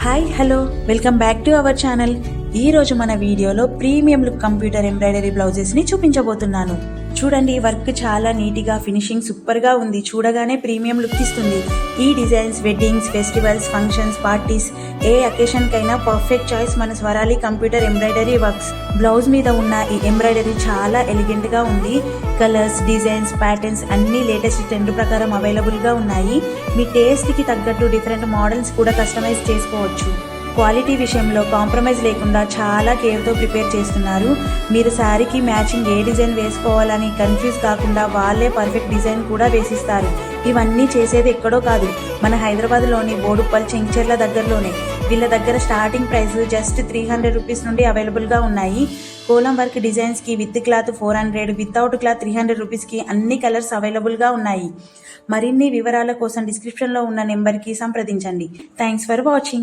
Hi hello welcome back to our channel. ఈరోజు మన వీడియోలో ప్రీమియం లుక్ కంప్యూటర్ ఎంబ్రాయిడరీ బ్లౌజెస్ని చూపించబోతున్నాను. చూడండి, వర్క్ చాలా నీట్గా ఫినిషింగ్ సూపర్గా ఉంది. చూడగానే ప్రీమియం లుక్ ఇస్తుంది. ఈ designs weddings, festivals, functions, parties ఏ అకేషన్కైనా పర్ఫెక్ట్ చాయిస్ మన Swarali computer embroidery works. Blouse మీద ఉన్న ఈ ఎంబ్రాయిడరీ చాలా ఎలిగెంట్గా ఉంది. కలర్స్, డిజైన్స్, ప్యాటర్న్స్ అన్నీ లేటెస్ట్ ట్రెండ్ ప్రకారం అవైలబుల్గా ఉన్నాయి. మీ టేస్ట్కి తగ్గట్టు డిఫరెంట్ మోడల్స్ కూడా కస్టమైజ్ చేసుకోవచ్చు. క్వాలిటీ విషయంలో కాంప్రమైజ్ లేకుండా చాలా కేర్తో ప్రిపేర్ చేస్తున్నారు. మీరు శారీకి మ్యాచింగ్ ఏ డిజైన్ వేసుకోవాలని కన్ఫ్యూజ్ కాకుండా వాళ్ళే పర్ఫెక్ట్ డిజైన్ కూడా వేసిస్తారు. ఇవన్నీ చేసేది ఎక్కడో కాదు, మన హైదరాబాద్లోని బోడుప్పల్ చెంచర్ల దగ్గరలోనే. వీళ్ళ దగ్గర స్టార్టింగ్ ప్రైస్ జస్ట్ 300 రూపీస్ నుండి అవైలబుల్గా ఉన్నాయి. కోలం వర్క్ డిజైన్స్కి విత్ క్లాత్ 400, వితౌట్ క్లాత్ 300 రూపీస్కి అన్ని కలర్స్ అవైలబుల్గా ఉన్నాయి. మరిన్ని వివరాల కోసం డిస్క్రిప్షన్లో ఉన్న నెంబర్కి సంప్రదించండి. Thanks for watching.